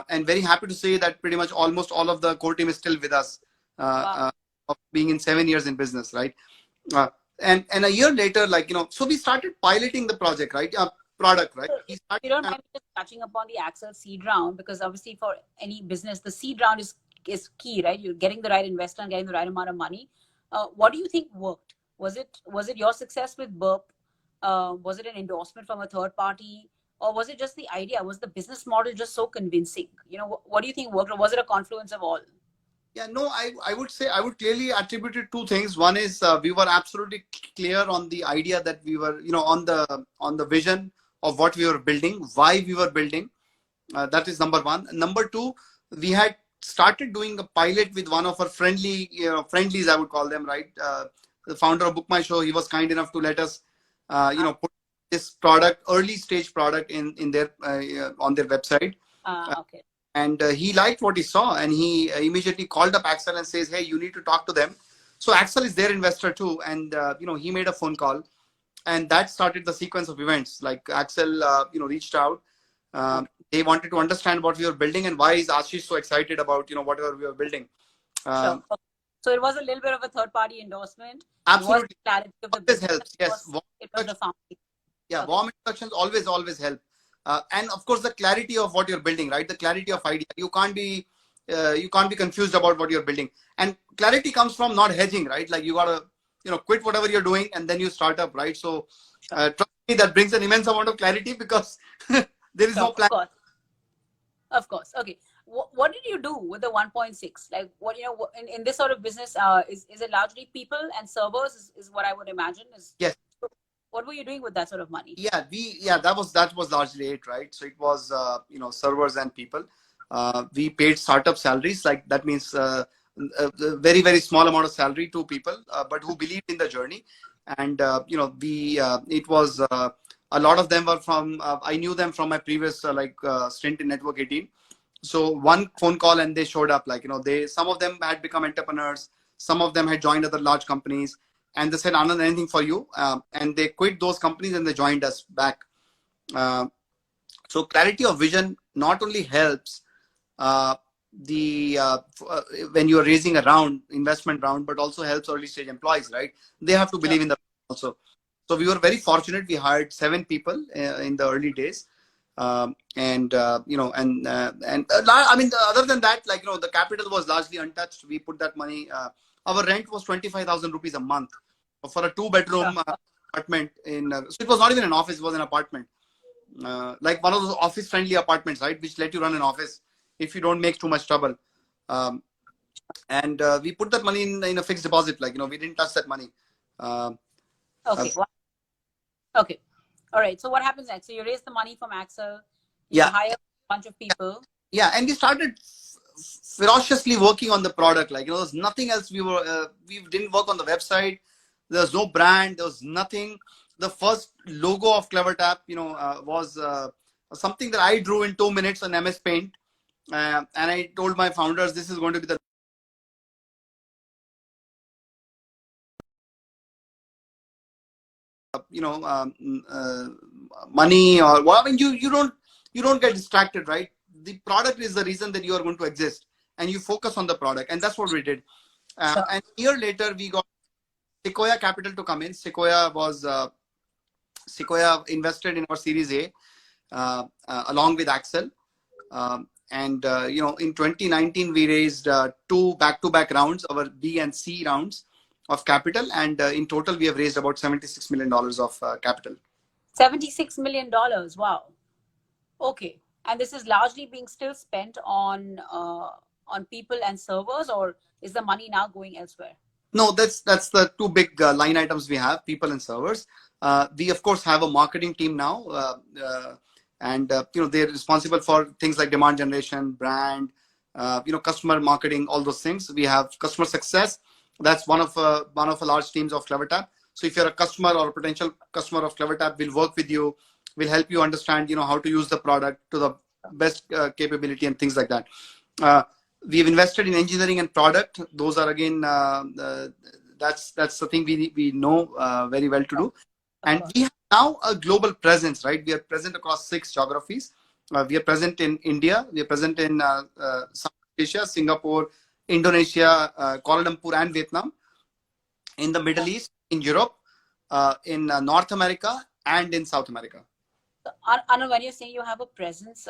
And very happy to say that pretty much almost all of the core team is still with us, of being in 7 years in business, right? And a year later, so we started piloting the project, right? Product, right? If you don't mind me just touching upon the Axel seed round, because obviously for any business, the seed round is key, right? You're getting the right investor and getting the right amount of money. What do you think worked? Was it your success with Burp? Was it an endorsement from a third party? Or was it just the idea? Was the business model just so convincing? What do you think worked? Or was it a confluence of all? Yeah, no, I would say I would clearly attribute it 2 things. One is we were absolutely clear on the idea that we were, on the vision of what we were building, why we were building. That is number 1. Number 2, we had started doing a pilot with one of our friendlies, I would call them, right? The founder of Book My Show, he was kind enough to let us, put this product, early stage product in their on their website. Okay. And he liked what he saw, and he immediately called up Axel and says, "Hey, you need to talk to them." So Axel is their investor too, and he made a phone call, and that started the sequence of events. Like Axel, reached out. They wanted to understand what we were building and why is Ashish so excited about whatever we were building. Sure. So it was a little bit of a third-party endorsement. Absolutely, clarity of the always business. helps. Yes, It was the foundation. yeah, Okay. warm introductions always help. And of course, the clarity of what you're building, right? The clarity of idea. You can't be confused about what you're building. And clarity comes from not hedging, right? Like you gotta, quit whatever you're doing and then you start up, right? So, trust me, that brings an immense amount of clarity because there is no plan. Of course. Okay. What did you do with the 1.6? Like what, in this sort of business, is it largely people and servers is what I would imagine is. Yes. What were you doing with that sort of money? Yeah, that was largely it, right? So it was servers and people. We paid startup salaries, like that means a very very small amount of salary to people, but who believed in the journey. And it was a lot of them were from I knew them from my previous stint in Network 18. So one phone call and they showed up. Some of them had become entrepreneurs, some of them had joined other large companies. And they said, "Anand, anything for you?" And they quit those companies and they joined us back. So clarity of vision not only helps when you are raising a investment round, but also helps early stage employees, right? They have to believe in the also. So we were very fortunate. We hired 7 people in the early days. I mean, other than that, the capital was largely untouched. We put that money. Our rent was 25,000 rupees a month for a 2-bedroom apartment so it was not even an office, it was an apartment. Like one of those office friendly apartments, right? Which let you run an office if you don't make too much trouble. and we put that money in a fixed deposit. Like, we didn't touch that money. Uh, uh, Okay. Okay. All right. So what happens next? So you raise the money from Axel. You yeah, hire a bunch of people. yeah, and we started ferociously working on the product. Like, there's nothing else. We didn't work on the website. There was no brand. There was nothing. The first logo of CleverTap, was something that I drew in 2 minutes on MS Paint. And I told my founders, this is going to be the uh, money or well, I mean, you don't get distracted, right? The product is the reason that you are going to exist, and you focus on the product, and that's what we did. Sure. And a year later, we got Sequoia Capital to come in. Sequoia invested in our Series A along with Axel. In 2019, we raised two back-to-back rounds, our B and C rounds of capital. And in total, we have raised about $76 million of capital. $76 million. Wow. Okay. And this is largely being still spent on people and servers, or is the money now going elsewhere? No, that's the two big line items we have: people and servers. We of course have a marketing team now, and they're responsible for things like demand generation, brand, customer marketing, all those things. We have customer success. That's one of the large teams of CleverTap. So if you're a customer or a potential customer of CleverTap, we'll work with you. We'll help you understand how to use the product to the best capability and things like that. Uh, we've invested in engineering and product. Those are again that's the thing we know very well to do. Of And course. we have now a global presence, right? We are present across 6 geographies. We are present in India. We are present in South Asia, Singapore, Indonesia, Kuala Lumpur, and Vietnam. In the Middle East, in Europe, in North America, and in South America. Anu, when you're saying you have a presence,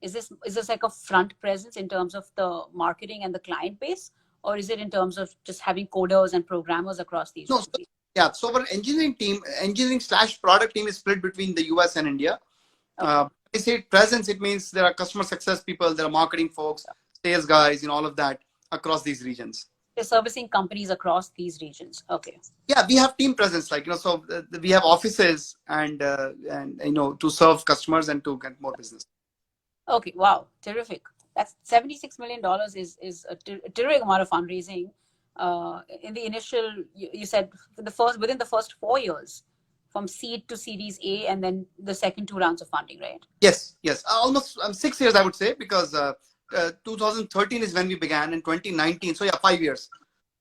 is this like a front presence in terms of the marketing and the client base, or is it in terms of just having coders and programmers across these No, so, geographies? yeah. So our engineering/product team is split between the US and India. Okay. I say presence, it means there are customer success people, there are marketing folks, sales guys, all of that across these regions. You're servicing companies across these regions. Okay. Yeah, we have team presence, like so we have offices and to serve customers and to get more business. Okay. Wow. Terrific. That's $76 million is a terrific amount of fundraising. In the initial, you said within the first 4 years, from seed to Series A, and then the second two rounds of funding, right? Yes, almost 6 years, I would say, because 2013 is when we began, in 2019. So yeah, 5 years.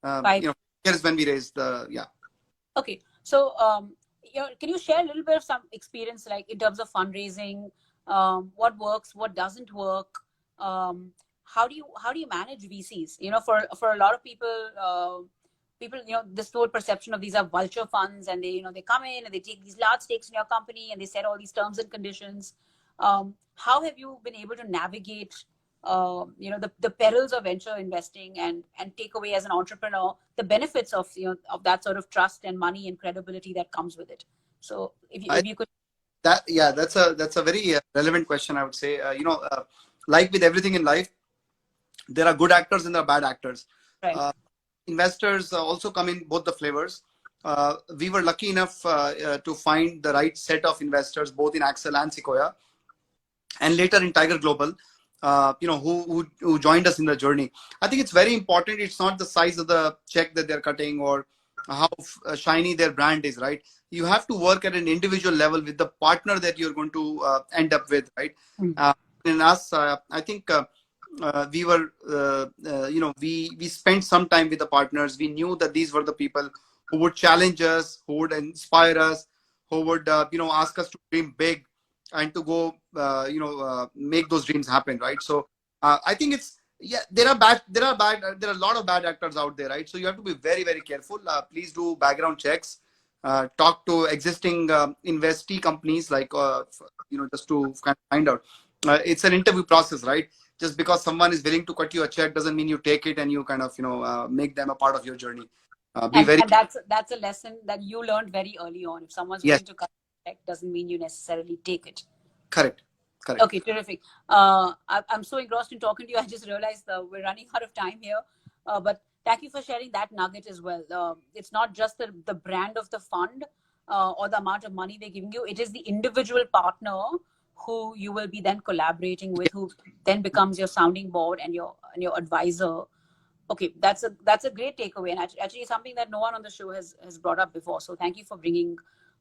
5 Here's when we raised the yeah. Okay. So, can you share a little bit of some experience, like in terms of fundraising, what works, what doesn't work? How do you manage VCs? For a lot of people, this whole perception of these are vulture funds, and they come in and they take these large stakes in your company, and they set all these terms and conditions. How have you been able to navigate the perils of venture investing, and take away as an entrepreneur the benefits of that sort of trust and money and credibility that comes with it? So if you could. That's a very relevant question, I would say. Like with everything in life, there are good actors and there are bad actors. Right. Investors also come in both the flavors. We were lucky enough to find the right set of investors both in Axel and Sequoia, and later in Tiger Global, who joined us in the journey. I think it's very important. It's not the size of the check that they're cutting or how shiny their brand is, right? You have to work at an individual level with the partner that you're going to end up with, right? In us, I think we were, we spent some time with the partners. We knew that these were the people who would challenge us, who would inspire us, who would, ask us to dream big and to go, make those dreams happen, right? So I think there are a lot of bad actors out there, right? So you have to be very, very careful. Please do background checks. Talk to existing investee companies, like just to kind of find out. It's an interview process, right? Just because someone is willing to cut you a check doesn't mean you take it and you kind of make them a part of your journey. Be and very and that's a lesson that you learned very early on. If someone's Yes, willing to cut a check, doesn't mean you necessarily take it. correct. Okay, terrific. I'm so engrossed in talking to you. I just realized we're running out of time here. But thank you for sharing that nugget as well. It's not just the brand of the fund or the amount of money they're giving you. It is the individual partner who you will be then collaborating with, who then becomes your sounding board and your advisor. Okay, that's a great takeaway, and actually something that no one on the show has brought up before. So thank you for bringing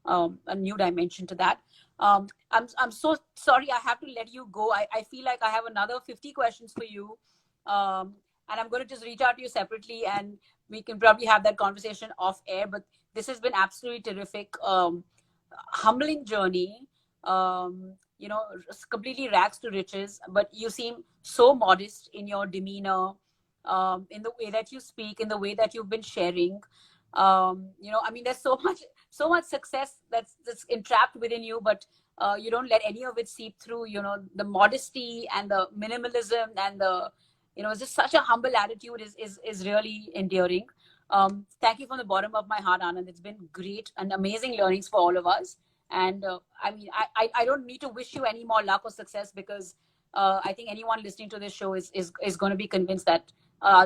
a new dimension to that. I'm so sorry I have to let you go. I feel like I have another 50 questions for you, and I'm going to just reach out to you separately, and we can probably have that conversation off air. But this has been absolutely terrific, humbling journey. Completely rags to riches, but you seem so modest in your demeanor, in the way that you speak, in the way that you've been sharing. I mean, there's so much success that's entrapped within you, but you don't let any of it seep through. The modesty and the minimalism and it's just such a humble attitude is really endearing. Thank you from the bottom of my heart, Anand. It's been great and amazing learnings for all of us. And I mean, I don't need to wish you any more luck or success, because I think anyone listening to this show is going to be convinced that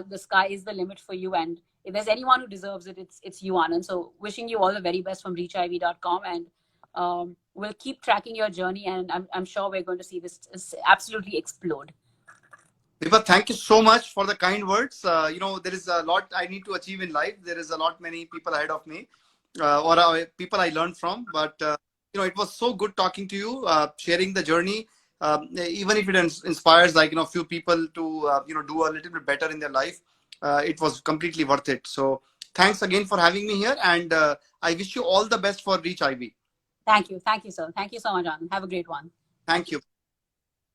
the sky is the limit for you. And if there's anyone who deserves it, it's you, Anand. So wishing you all the very best from reachiv.com. And we'll keep tracking your journey. And I'm sure we're going to see this absolutely explode. Vibha, thank you so much for the kind words. There is a lot I need to achieve in life. There is a lot many people ahead of me, or people I learned from. But it was so good talking to you, sharing the journey. Even if it inspires a few people to do a little bit better in their life, it was completely worth it. So thanks again for having me here, and I wish you all the best for Reach Ivy. Thank you, sir. Thank you so much, Anand. Have a great one. Thank you.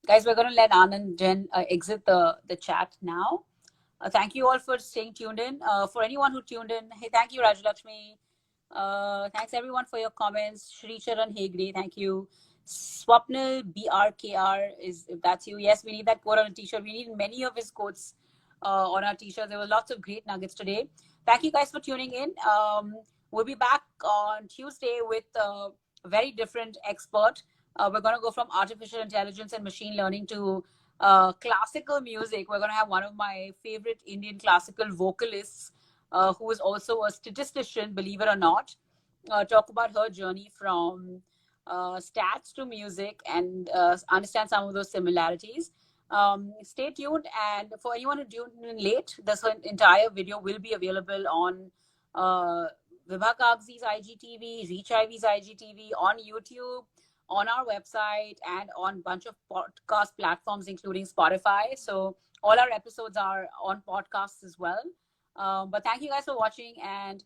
Guys, we're going to let Anand Jen exit the chat now. Thank you all for staying tuned in. For anyone who tuned in, hey, thank you, Rajalakshmi. Thanks everyone for your comments. Shri Charan Hegde, thank you. Swapnil BRKR, if that's you. Yes, we need that quote on a t-shirt. We need many of his quotes on our t-shirts. There were lots of great nuggets today. Thank you guys for tuning in. We'll be back on Tuesday with a very different expert. We're going to go from artificial intelligence and machine learning to classical music. We're going to have one of my favorite Indian classical vocalists, who is also a statistician, believe it or not, talk about her journey from stats to music and understand some of those similarities. Stay tuned. And for anyone who tuned in late, this entire video will be available on Vibha Kagzi's IGTV, Reach IV's IGTV, on YouTube, on our website, and on a bunch of podcast platforms, including Spotify. So all our episodes are on podcasts as well. But thank you guys for watching. And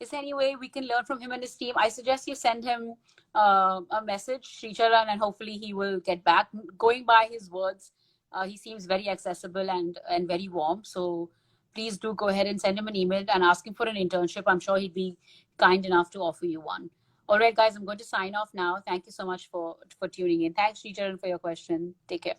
is there any way we can learn from him and his team? I suggest you send him a message, Sricharan, and hopefully he will get back. Going by his words, he seems very accessible and very warm. So please do go ahead and send him an email and ask him for an internship. I'm sure he'd be kind enough to offer you one. All right, guys, I'm going to sign off now. Thank you so much for tuning in. Thanks, Sricharan, for your question. Take care.